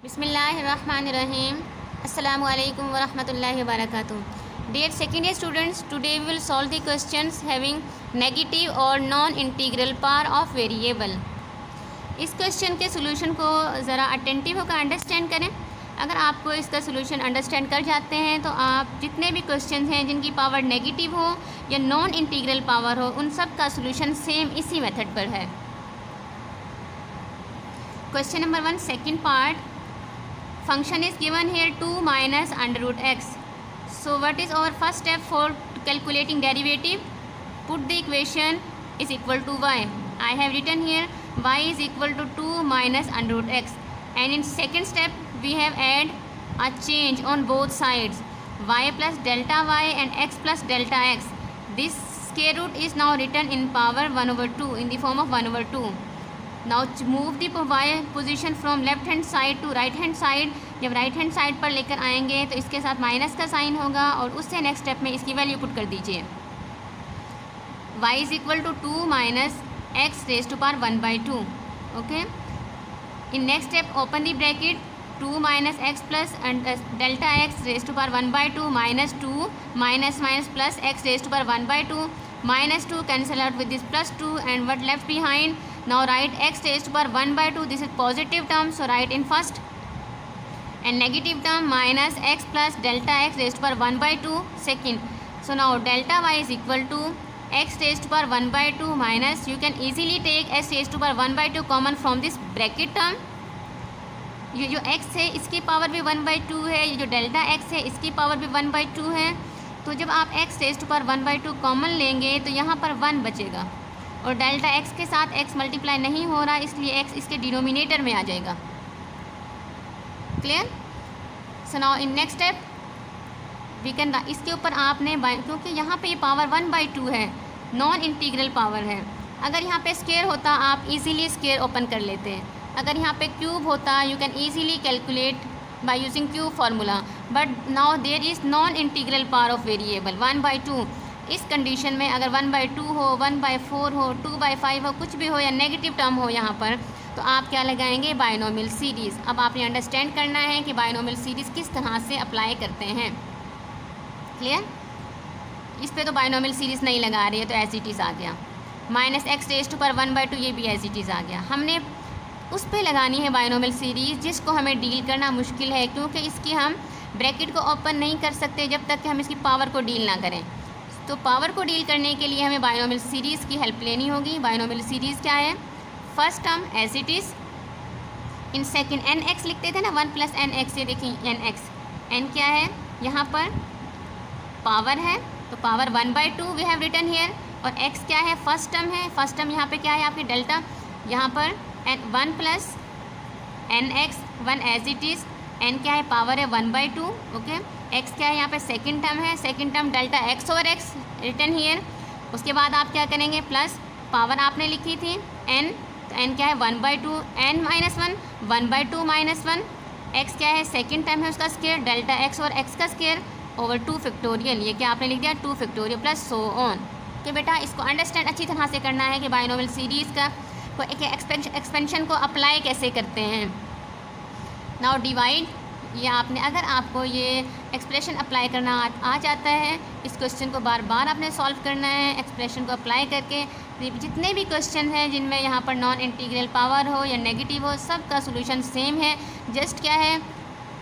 बिस्मिल्लाहिर्रहमानिर्रहीम। अस्सलामुअलैकुम वरहमतुल्लाहि वबरकातुहू। Dear second year students, today we will solve the questions having negative or non-integral power of variable। इस question के solution को ज़रा अटेंटिव होकर अंडरस्टैंड करें। अगर आपको इसका सोल्यूशन अंडरस्टैंड कर जाते हैं तो आप जितने भी क्वेश्चन हैं जिनकी पावर नेगेटिव हो या नॉन इंटीग्रल पावर हो, उन सब का सोल्यूशन सेम इसी मेथड पर है। Question number 1, second part. Function is given here 2 minus under root x. So what is our first step for calculating derivative? Put the equation is equal to y. I have written here y is equal to 2 minus under root x. And in second step we have add a change on both sides, y plus delta y and x plus delta x. This square root is now written in power 1 over 2 in the form of 1 over 2. Now move the y position from left hand side to right hand side। जब right hand side पर लेकर आएंगे तो इसके साथ minus का sign होगा और उससे नेक्स्ट स्टेप में इसकी वैल्यू पुट कर दीजिए। y is equal to 2 minus x raise to power 1/2। Okay, in next step open the bracket 2 minus x plus delta x raise to power 1/2 minus 2 minus minus plus x raise to power 1/2 minus 2 cancel out with this plus 2 and what left behind? Now write x raised to power 1/2. This is positive term, so write in first, and negative term minus x plus delta x raised to power 1/2 second. So now delta y is equal to x raised to power 1/2 minus, you can easily take x raised to power 1/2 common from this bracket term। ये जो x है इसकी power भी 1/2 है, ये जो delta x है इसकी पावर भी 1/2 है। तो जब आप x raise to power 1/2 common लेंगे तो यहाँ पर 1 बचेगा और डेल्टा x के साथ x मल्टीप्लाई नहीं हो रहा, इसलिए x इसके डिनोमिनेटर में आ जाएगा। Clear? So now in next step we can, इसके ऊपर आपने क्योंकि यहाँ पे ये पावर 1/2 है, नॉन इंटीग्रल पावर है। अगर यहाँ पे स्क्वायर होता आप इजीली स्क्वायर ओपन कर लेते हैं। अगर यहाँ पे क्यूब होता you can easily calculate by using cube formula, but now there is non-integral power of variable 1/2। इस कंडीशन में अगर 1/2 हो, 1/4 हो, 2/5 हो, कुछ भी हो या नेगेटिव टर्म हो यहाँ पर, तो आप क्या लगाएंगे? Binomial series. अब आपने अंडरस्टैंड करना है कि बायनोमियल सीरीज़ किस तरह से अप्लाई करते हैं। क्लियर? इस पर तो बायनोमियल सीरीज़ नहीं लगा रही है तो एज इट इज़ आ गया। Minus x raise to power 1/2 ये भी एज इट इज़ आ गया। हमने उस पे लगानी है बायनोमियल सीरीज़ जिसको हमें डील करना मुश्किल है, क्योंकि इसकी हम ब्रैकेट को ओपन नहीं कर सकते जब तक कि हम इसकी पावर को डील ना करें। तो पावर को डील करने के लिए हमें बायनोमियल सीरीज़ की हेल्प लेनी होगी। बायनोमियल सीरीज़ क्या है? First term as it is, in second n x लिखते थे ना, 1 प्लस एन एक्स। ये देखिए एन एक्स, एन क्या है यहाँ पर? पावर है, तो power 1/2 we have written here. और एक्स क्या है? फर्स्ट टर्म है। फर्स्ट टर्म यहाँ पे क्या है? आपकी डेल्टा, यहाँ पर n 1 plus n x, 1 as it is. N क्या है? पावर है 1/2। ओके, एक्स क्या है? यहाँ पे सेकंड टर्म है, second term delta x over x written here. उसके बाद आप क्या करेंगे? प्लस पावर आपने लिखी थी एन, तो एन क्या है? 1/2, एन माइनस 1, 1/2 माइनस 1। एक्स क्या है? सेकंड टर्म है उसका स्क्वायर, डेल्टा एक्स और एक्स का स्क्वायर ओवर 2 फैक्टोरियल। ये क्या आपने लिख दिया? 2 फैक्टोरियल प्लस सो ऑन। कि बेटा इसको अंडरस्टैंड अच्छी तरह से करना है कि बायनोमियल सीरीज़ का एक एक्सपेंशन को अप्लाई कैसे करते हैं। नाउ डिवाइड, ये आपने, अगर आपको ये एक्सप्रेशन अप्लाई करना आ जाता है, इस क्वेश्चन को बार बार आपने सॉल्व करना है एक्सप्रेशन को अप्लाई करके। जितने भी क्वेश्चन हैं जिनमें यहाँ पर नॉन इंटीग्रल पावर हो या नेगेटिव हो, सब का सोल्यूशन सेम है। जस्ट क्या है?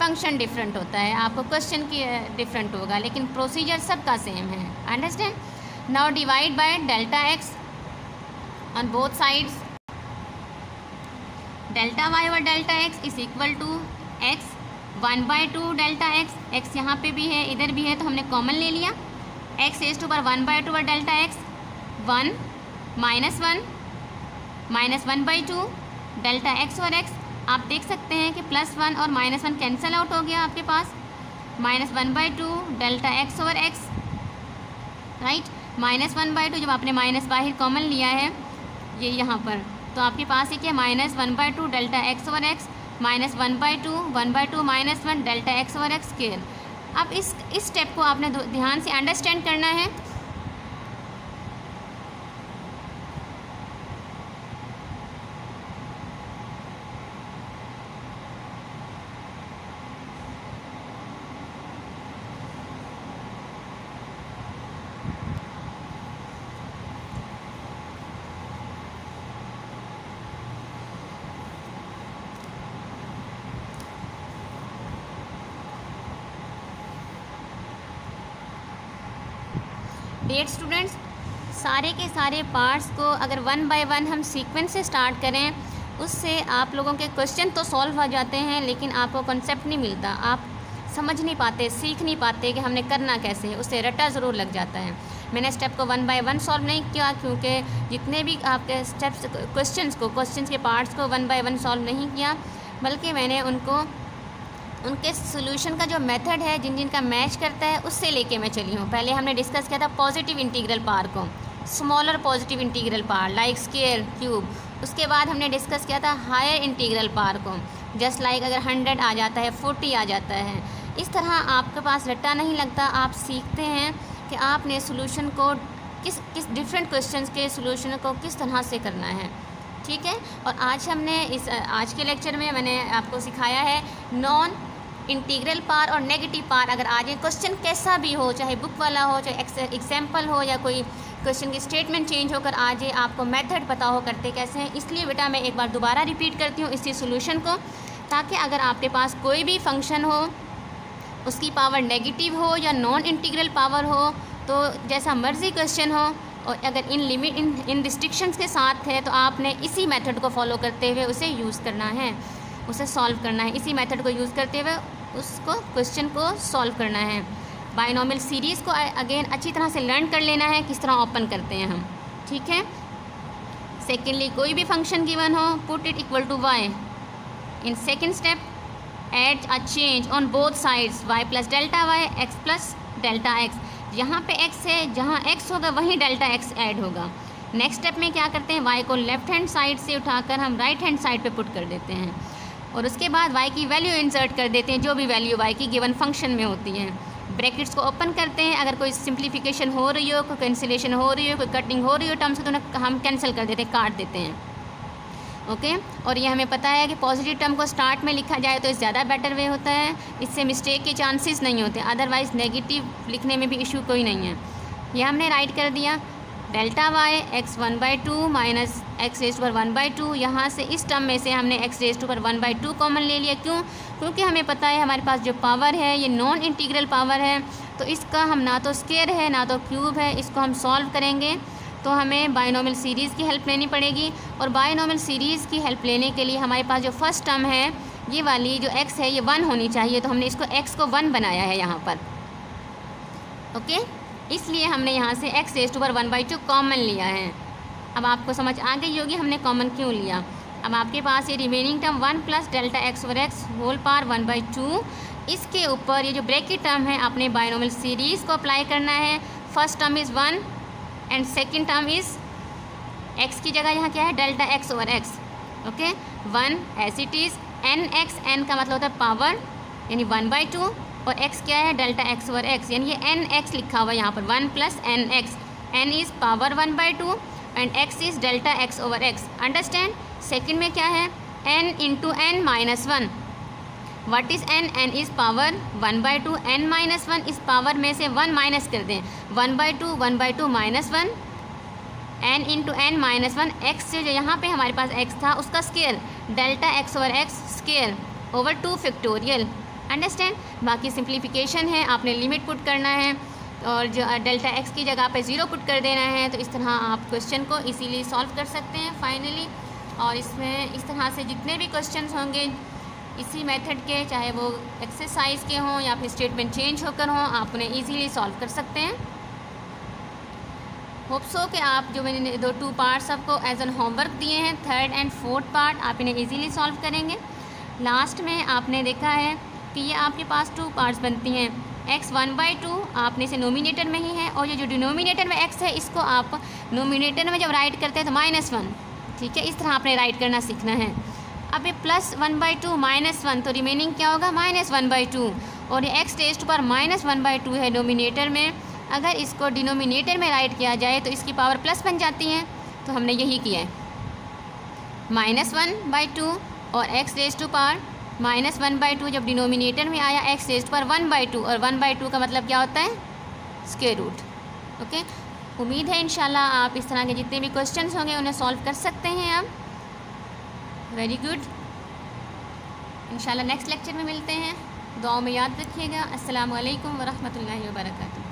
फंक्शन डिफरेंट होता है, आपको क्वेश्चन की डिफरेंट होगा, लेकिन प्रोसीजर सबका सेम है। Understand? Now divide by delta x on both sides. Delta y और delta x is equal to x 1/2 delta x. X यहाँ पे भी है, इधर भी है, तो हमने कॉमन ले लिया। एक्स रेज़ टू पावर 1/2 और delta x 1 minus 1 minus 1/2 delta x और एक्स। आप देख सकते हैं कि प्लस 1 और माइनस 1 कैंसिल आउट हो गया आपके पास, माइनस 1/2 डेल्टा एक्स और एक्स, राइट। माइनस 1/2 जब आपने माइनस बाहर कॉमन लिया है ये यहाँ पर, तो आपके पास ये क्या? Minus 1/2 delta x over x minus 1/2 minus 1 delta x over x square. अब इस स्टेप को आपने ध्यान से अंडरस्टैंड करना है। डेट स्टूडेंट्स, सारे के सारे पार्ट्स को अगर 1 बाय 1 हम सीक्वेंस से स्टार्ट करें, उससे आप लोगों के क्वेश्चन तो सॉल्व हो जाते हैं, लेकिन आपको कॉन्सेप्ट नहीं मिलता, आप समझ नहीं पाते, सीख नहीं पाते कि हमने करना कैसे है, उससे रट्टा ज़रूर लग जाता है। मैंने स्टेप को 1 बाय 1 सॉल्व नहीं किया, क्योंकि जितने भी आपके स्टेप्स क्वेश्चंस के पार्ट्स को 1 बाय 1 सॉल्व नहीं किया, बल्कि मैंने उनके सोल्यूशन का जो मेथड है, जिन का मैच करता है, उससे लेके मैं चली हूँ। पहले हमने डिस्कस किया था पॉजिटिव इंटीग्रल पार को, स्मॉलर पॉजिटिव इंटीग्रल पार लाइक स्क्वायर, क्यूब। उसके बाद हमने डिस्कस किया था हायर इंटीग्रल पार को, जस्ट लाइक अगर 100 आ जाता है, 40 आ जाता है। इस तरह आपके पास रट्टा नहीं लगता, आप सीखते हैं कि आपने सोल्यूशन को किस डिफरेंट क्वेश्चंस के सोल्यूशन को किस तरह से करना है, ठीक है। और आज के लेक्चर में मैंने आपको सिखाया है नॉन इंटीग्रल पार और नेगेटिव पार। अगर आज क्वेश्चन कैसा भी हो, चाहे बुक वाला हो, चाहे एग्जाम्पल हो, या कोई क्वेश्चन की स्टेटमेंट चेंज होकर आ जाए, आपको मेथड पता हो करते कैसे हैं। इसलिए बेटा मैं एक बार दोबारा रिपीट करती हूँ इसी सोल्यूशन को, ताकि अगर आपके पास कोई भी फंक्शन हो, उसकी पावर नेगेटिव हो या नॉन इंटीग्रल पावर हो, तो जैसा मर्जी क्वेश्चन हो, और अगर इन रिस्ट्रिक्शंस के साथ है, तो आपने इसी मेथड को फॉलो करते हुए उसे यूज़ करना है, उसे सॉल्व करना है। इसी मेथड को यूज़ करते हुए उसको क्वेश्चन को सॉल्व करना है। बायनॉमियल सीरीज़ को अगेन अच्छी तरह से लर्न कर लेना है, किस तरह ओपन करते हैं हम, ठीक है। सेकेंडली, कोई भी फंक्शन गिवन हो, put it equal to y. In second step, add a change on both sides, y plus delta y, x plus delta x. यहाँ पे x है, जहाँ x होगा वहीं डेल्टा x ऐड होगा। नेक्स्ट स्टेप में क्या करते हैं, y को लेफ्ट हैंड साइड से उठाकर हम राइट हैंड साइड पे पुट कर देते हैं, और उसके बाद y की वैल्यू इंसर्ट कर देते हैं, जो भी वैल्यू y की गिवन फंक्शन में होती है। ब्रैकेट्स को ओपन करते हैं, अगर कोई सिंप्लीफिकेशन हो रही हो, कोई कैंसिलेशन हो रही हो, कोई कटिंग हो रही हो टर्म्स, तो उन्हें हम कैंसिल कर देते हैं, काट देते हैं, ओके। और ये हमें पता है कि पॉजिटिव टर्म को स्टार्ट में लिखा जाए तो ज़्यादा बेटर वे होता है, इससे मिस्टेक के चांसेस नहीं होते, अदरवाइज़ नेगेटिव लिखने में भी इशू कोई नहीं है। ये हमने राइट कर दिया, delta y x 1/2 minus x raise to power 1/2। यहाँ से इस टर्म में से हमने x raise to power 1/2 common ले लिया। क्यों? क्योंकि हमें पता है हमारे पास जो पावर है ये नॉन इंटीग्रल पावर है, तो इसका हम ना तो स्क्वायर है ना तो क्यूब है, इसको हम सॉल्व करेंगे तो हमें बायनॉमियल सीरीज़ की हेल्प लेनी पड़ेगी। और बायनॉमियल सीरीज़ की हेल्प लेने के लिए हमारे पास जो फर्स्ट टर्म है, ये वाली जो x है, ये 1 होनी चाहिए, तो हमने इसको x को 1 बनाया है यहाँ पर, ओके। इसलिए हमने यहाँ से x raise to power 1/2 common लिया है। अब आपको समझ आ गई होगी हमने कॉमन क्यों लिया। अब आपके पास ये remaining term 1 plus delta x over x whole power 1/2, इसके ऊपर ये जो ब्रैकेट टर्म है आपने बायनॉमियल सीरीज़ को अप्लाई करना है। First term is 1 and second term is x की जगह यहाँ क्या है, delta x over x, okay. 1 as it is, n x, n का मतलब होता है पावर, यानी 1/2, और x क्या है, डेल्टा एक्स ओवर एक्स, यानी ये n x लिखा हुआ है यहाँ पर, 1 plus n x, n is power 1/2 and x is delta x over x, understand. Second में क्या है, n into n minus 1, what is n, n is power 1/2, n minus 1, इस पावर में से 1 माइनस कर दें, 1/2 minus 1, n into n minus 1, x जो यहाँ पे हमारे पास x था उसका square, delta x over x square over 2 factorial, understand. बाकी सिंप्लीफिकेशन है, आपने लिमिट पुट करना है और जो डेल्टा x की जगह पे 0 पुट कर देना है, तो इस तरह आप क्वेश्चन को इजीली सॉल्व कर सकते हैं फाइनली। और इसमें इस तरह से जितने भी क्वेश्चंस होंगे इसी मेथड के, चाहे वो एक्सरसाइज के हों या फिर स्टेटमेंट चेंज होकर हों, आप उन्हें ईजीली सॉल्व कर सकते हैं। होप सो कि आप जो मैंने 2 पार्ट्स आपको एज एन होमवर्क दिए हैं, 3rd एंड 4th पार्ट, आप इन्हें ईजीली सॉल्व करेंगे। लास्ट में आपने देखा है कि ये आपके पास 2 पार्ट्स बनती हैं, x 1/2 आपने इसे नोमिनेटर में ही है, और ये जो डिनोमिनेटर में x है इसको आप नोमिनेटर में जब राइट करते हैं तो -1, ठीक है। इस तरह आपने राइट करना सीखना है। अब ये प्लस 1/2 माइनस 1, तो रिमेनिंग क्या होगा, -1/2, और ये x रेज़ टू पावर -1/2 है नोमिनेटर में। अगर इसको डिनोमिनेटर में राइट किया जाए तो इसकी पावर प्लस बन जाती है, तो हमने यही किया है, -1/2 और x रेज़ टू पावर -1/2 जब डिनोमिनेटर में आया, x रेज़ टू पावर 1/2, और 1/2 का मतलब क्या होता है, स्क्वायर रूट, ओके। उम्मीद है इंशाल्लाह आप इस तरह के जितने भी क्वेश्चंस होंगे उन्हें सॉल्व कर सकते हैं अब। वेरी गुड, इंशाल्लाह नेक्स्ट लेक्चर में मिलते हैं। दुआओं में याद रखिएगा। अस्सलामु अलैकुम व रहमतुल्लाहि व बरकातुहू।